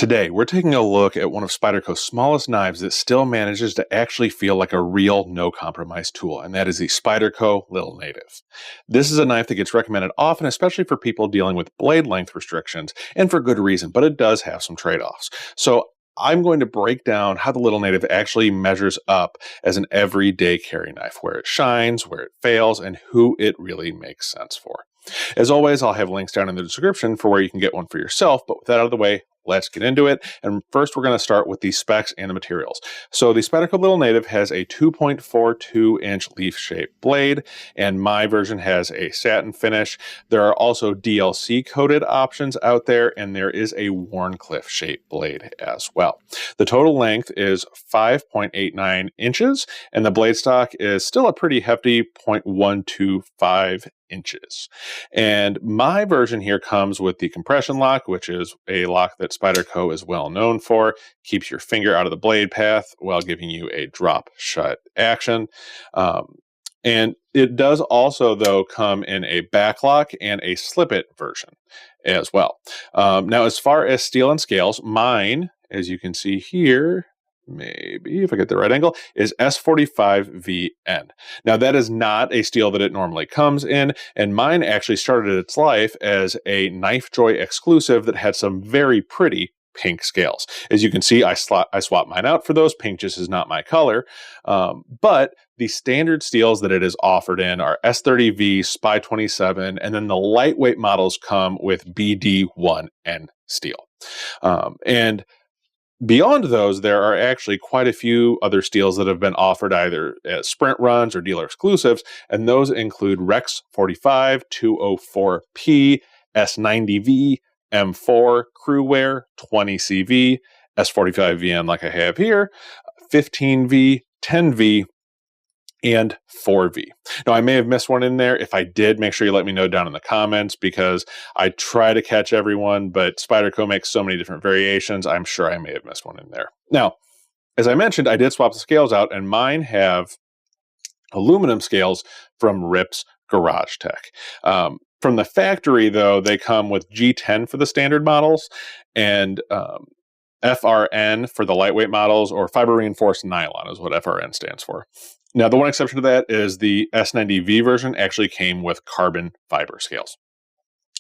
Today, we're taking a look at one of Spyderco's smallest knives that still manages to actually feel like a real no-compromise tool, and that is the Spyderco Lil Native. This is a knife that gets recommended often, especially for people dealing with blade length restrictions, and for good reason, but it does have some trade-offs. So I'm going to break down how the Lil Native actually measures up as an everyday carry knife, where it shines, where it fails, and who it really makes sense for. As always, I'll have links down in the description for where you can get one for yourself, but with that out of the way, let's get into it. And first, we're going to start with the specs and the materials. So the Spyderco Lil Native has a 2.42-inch leaf-shaped blade, and my version has a satin finish. There are also DLC-coated options out there, and there is a Wharncliffe-shaped blade as well. The total length is 5.89 inches, and the blade stock is still a pretty hefty 0.125 inches. And my version here comes with the compression lock, which is a lock that Spyderco is well known for. Keeps your finger out of the blade path while giving you a drop shut action. And it does also, though, come in a backlock and a slip-it version as well. Now, as far as steel and scales, mine, as you can see here, maybe if I get the right angle, is S45VN. Now, that is not a steel that it normally comes in, and mine actually started its life as a KnifeJoy exclusive that had some very pretty pink scales. As you can see, I swapped mine out for those. Pink just is not my color, but the standard steels that it is offered in are S30V, Spy27, and then the lightweight models come with BD1N steel. And beyond those, there are actually quite a few other steels that have been offered either as sprint runs or dealer exclusives, and those include Rex 45, 204P, S90V, M4, Crewwear, 20CV, S45VN like I have here, 15V, 10V, and 4V. Now, I may have missed one in there. If I did, make sure you let me know down in the comments, because I try to catch everyone, but Spyderco makes so many different variations, I'm sure I may have missed one in there. Now, as I mentioned, I did swap the scales out, and mine have aluminum scales from Rip's Garage Tech. From the factory, though, they come with G10 for the standard models, and FRN for the lightweight models, or fiber reinforced nylon is what FRN stands for. Now, the one exception to that is the S90V version actually came with carbon fiber scales.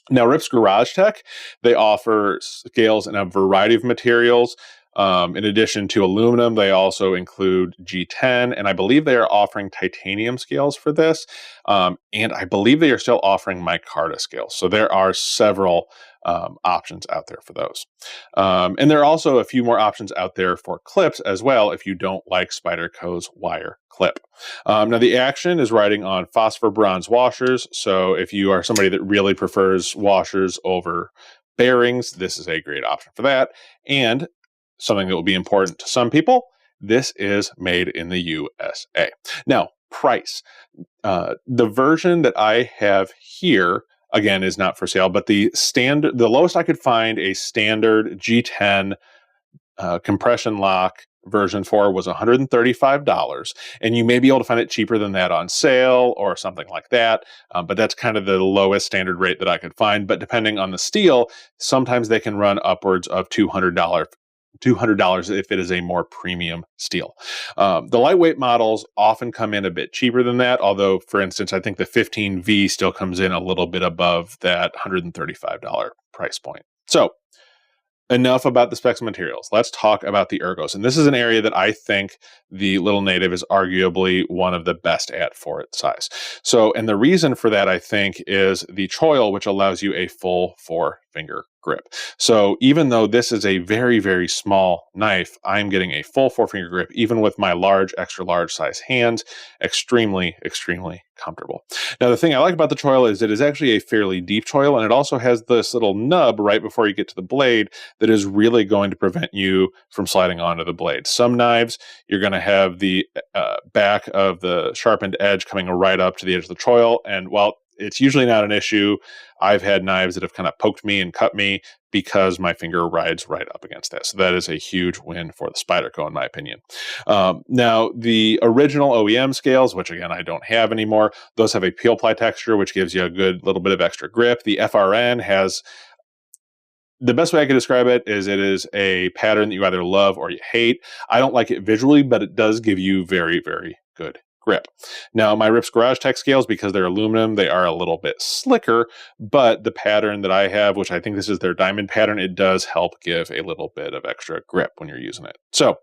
Now, Rip's Garage Tech, they offer scales in a variety of materials. In addition to aluminum, they also include G10, and I believe they are offering titanium scales for this. And I believe they are still offering micarta scales. So there are several options out there for those. And there are also a few more options out there for clips as well if you don't like Spyderco's wire clip. Now, the action is riding on phosphor bronze washers, so if you are somebody that really prefers washers over bearings, this is a great option for that. And something that will be important to some people, this is made in the USA. Now, price. The version that I have here, again, is not for sale, but the lowest I could find a standard G10 compression lock version for was $135, and you may be able to find it cheaper than that on sale or something like that, but that's kind of the lowest standard rate that I could find. But depending on the steel, sometimes they can run upwards of $200 if it is a more premium steel. The lightweight models often come in a bit cheaper than that, although, for instance, I think the 15V still comes in a little bit above that $135 price point. So, enough about the specs and materials. Let's talk about the ergos. And this is an area that I think the Lil Native is arguably one of the best at for its size. So, and the reason for that, I think, is the choil, which allows you a full 4-finger grip. So even though this is a very, very small knife, I'm getting a full 4-finger grip, even with my large, extra large size hands. Extremely, extremely comfortable. Now, the thing I like about the choil is it is actually a fairly deep choil, and it also has this little nub right before you get to the blade that is really going to prevent you from sliding onto the blade. Some knives, you're going to have the back of the sharpened edge coming right up to the edge of the choil, and while it's usually not an issue, I've had knives that have kind of poked me and cut me because my finger rides right up against that. So that is a huge win for the Spyderco, in my opinion. Now, the original OEM scales, which again, I don't have anymore, those have a peel ply texture, which gives you a good little bit of extra grip. The FRN has the best way I can describe it is a pattern that you either love or you hate. I don't like it visually, but it does give you very, very good grip. Now, my Rips Garage Tech scales, because they're aluminum, they are a little bit slicker, but the pattern that I have, which I think this is their diamond pattern, it does help give a little bit of extra grip when you're using it. So,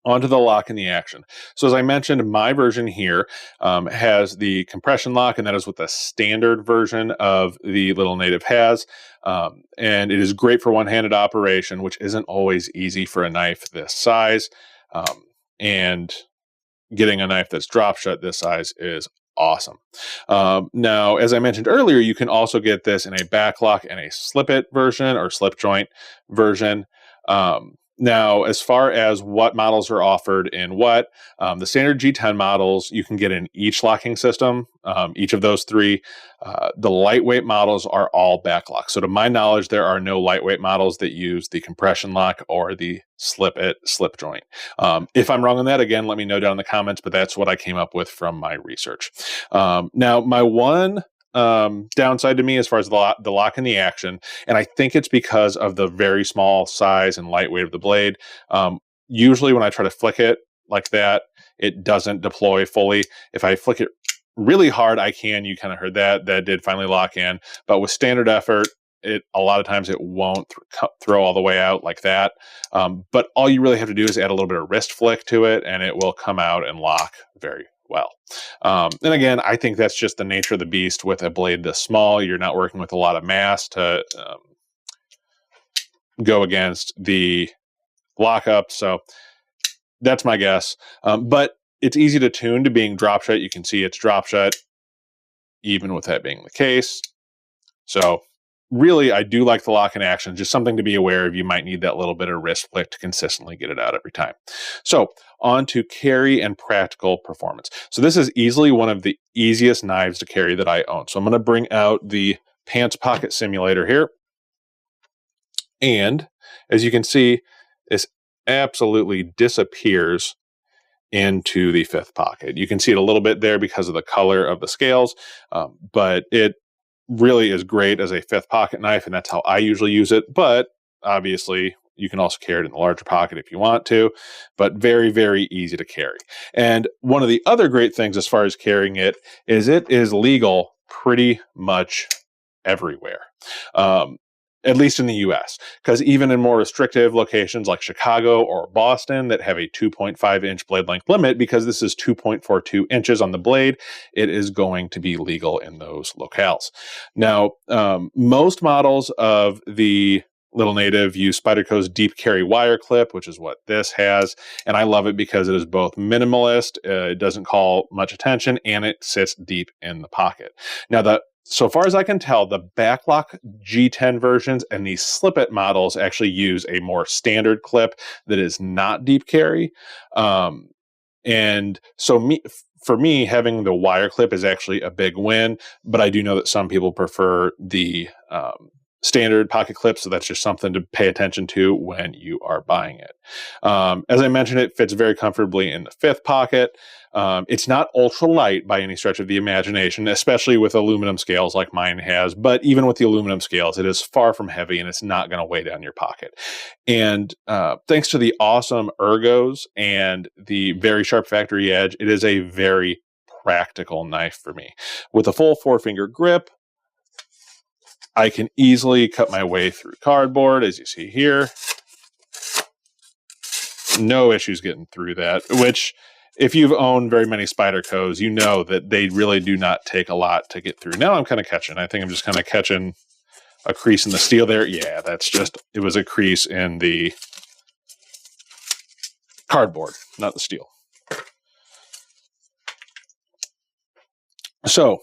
onto the lock and the action. So as I mentioned, my version here has the compression lock, and that is what the standard version of the Lil Native has. And it is great for one-handed operation, which isn't always easy for a knife this size. And getting a knife that's drop shut this size is awesome. Now, as I mentioned earlier, you can also get this in a back lock and a slip it version or slip joint version. Now, as far as what models are offered in what, the standard G10 models you can get in each locking system, each of those three. The lightweight models are all backlock. So to my knowledge, there are no lightweight models that use the compression lock or the slip joint. If I'm wrong on that, again, let me know down in the comments, but that's what I came up with from my research. Now, my one downside to me as far as the lock and the action, and I think it's because of the very small size and lightweight of the blade. Usually when I try to flick it like that, it doesn't deploy fully. If I flick it really hard, you kind of heard that did finally lock in, but with standard effort, a lot of times it won't throw all the way out like that. But all you really have to do is add a little bit of wrist flick to it, and it will come out and lock very well. And again, I think that's just the nature of the beast with a blade this small. You're not working with a lot of mass to go against the lockup. So that's my guess. But it's easy to tune to being drop shut. You can see it's drop shut even with that being the case. So really, I do like the lock and action, just something to be aware of. You might need that little bit of wrist flick to consistently get it out every time. So on to carry and practical performance. So this is easily one of the easiest knives to carry that I own. So I'm going to bring out the pants pocket simulator here. And as you can see, this absolutely disappears into the fifth pocket. You can see it a little bit there because of the color of the scales, but it really is great as a fifth pocket knife, and that's how I usually use it. But obviously, you can also carry it in the larger pocket if you want to, but very, very easy to carry. And one of the other great things as far as carrying it is legal pretty much everywhere. At least in the US, because even in more restrictive locations like Chicago or Boston that have a 2.5-inch blade length limit, because this is 2.42 inches on the blade, it is going to be legal in those locales. Now, most models of the Lil Native use Spyderco's deep carry wire clip, which is what this has, and I love it because it is both minimalist, it doesn't call much attention, and it sits deep in the pocket. Now, so far as I can tell, the backlock G10 versions and these slip-it models actually use a more standard clip that is not deep carry. And so for me, having the wire clip is actually a big win, but I do know that some people prefer the standard pocket clip, so that's just something to pay attention to when you are buying it. As I mentioned, it fits very comfortably in the fifth pocket. It's not ultra light by any stretch of the imagination, especially with aluminum scales like mine has, but even with the aluminum scales, it is far from heavy and it's not going to weigh down your pocket. And thanks to the awesome ergos and the very sharp factory edge, it is a very practical knife for me. With a full 4-finger grip, I can easily cut my way through cardboard, as you see here. No issues getting through that, which if you've owned very many Spydercos, you know that they really do not take a lot to get through. Now I'm kind of catching. I think I'm just kind of catching a crease in the steel there. Yeah, it was a crease in the cardboard, not the steel. So,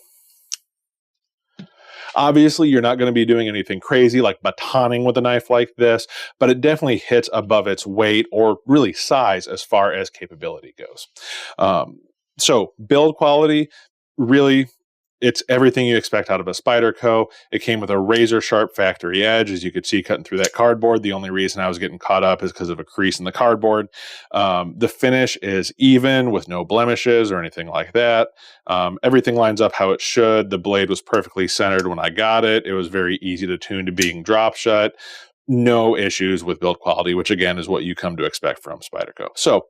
obviously, you're not going to be doing anything crazy like batoning with a knife like this, but it definitely hits above its weight or really size as far as capability goes. So build quality, really, It's everything you expect out of a Spyderco. It came with a razor sharp factory edge, as you could see cutting through that cardboard. The only reason I was getting caught up is because of a crease in the cardboard. The finish is even with no blemishes or anything like that. Everything lines up how it should. The blade was perfectly centered when I got it. It was very easy to tune to being drop shut. No issues with build quality, which again is what you come to expect from Spyderco. So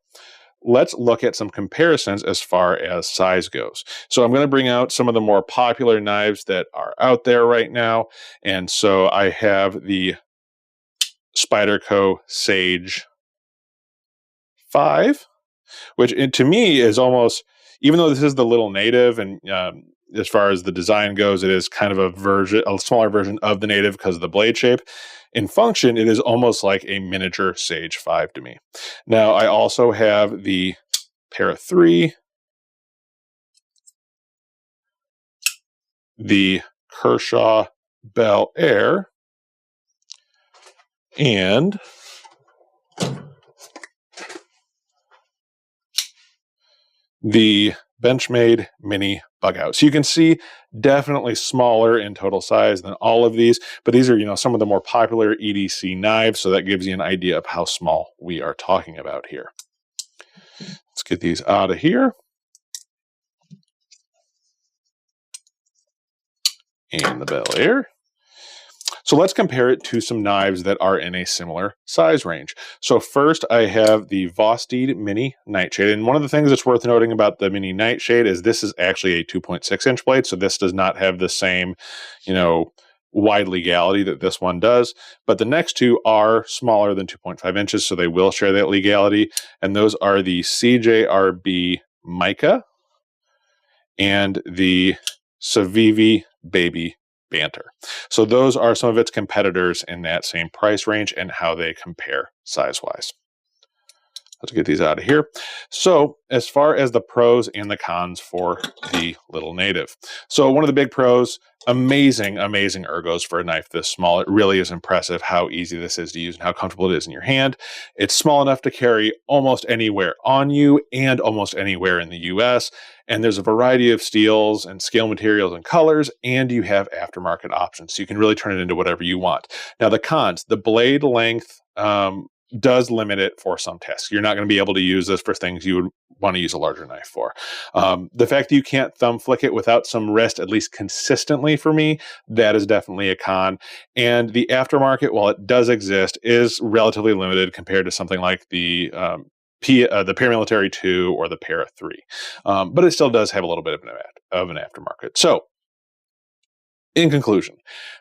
let's look at some comparisons as far as size goes. So I'm going to bring out some of the more popular knives that are out there right now. And so I have the Spyderco Sage 5, which to me is almost, even though this is the Lil Native, and as far as the design goes, it is kind of a smaller version of the Native because of the blade shape. In function, it is almost like a miniature Sage 5 to me. Now, I also have the Para 3, the Kershaw Bel Air, and the Benchmade Mini Bug Out. So you can see definitely smaller in total size than all of these, but these are, some of the more popular EDC knives, so that gives you an idea of how small we are talking about here. Let's get these out of here. And the Bel Air. So let's compare it to some knives that are in a similar size range. So first I have the Vosteed Mini Nightshade. And one of the things that's worth noting about the Mini Nightshade is this is actually a 2.6 inch blade. So this does not have the same, wide legality that this one does. But the next two are smaller than 2.5 inches. So they will share that legality. And those are the CJRB Mica and the CIVIVI Baby Banter. So those are some of its competitors in that same price range and how they compare size-wise. Let's get these out of here. So as far as the pros and the cons for the Lil Native. So one of the big pros, amazing ergos for a knife this small. It really is impressive how easy this is to use and how comfortable it is in your hand. It's small enough to carry almost anywhere on you and almost anywhere in the US. And there's a variety of steels and scale materials and colors, and you have aftermarket options. So you can really turn it into whatever you want. Now the cons, the blade length does limit it for some tasks. You're not going to be able to use this for things you would want to use a larger knife for. The fact that you can't thumb flick it without some wrist, at least consistently for me, that is definitely a con. And the aftermarket, while it does exist, is relatively limited compared to something like the Paramilitary 2 or the Para 3. But it still does have a little bit of an aftermarket. So, in conclusion,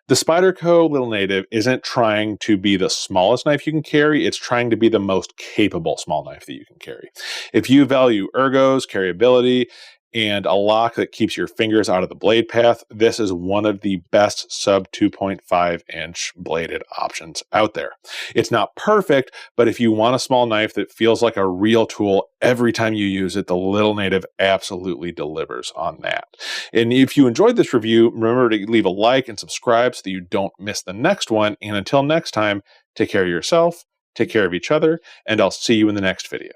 the Spyderco Lil Native isn't trying to be the smallest knife you can carry, it's trying to be the most capable small knife that you can carry. If you value ergos, carryability, and a lock that keeps your fingers out of the blade path, this is one of the best sub 2.5 inch bladed options out there. It's not perfect, but if you want a small knife that feels like a real tool every time you use it, the Lil Native absolutely delivers on that. And if you enjoyed this review, remember to leave a like and subscribe so that you don't miss the next one. And until next time, take care of yourself, take care of each other, and I'll see you in the next video.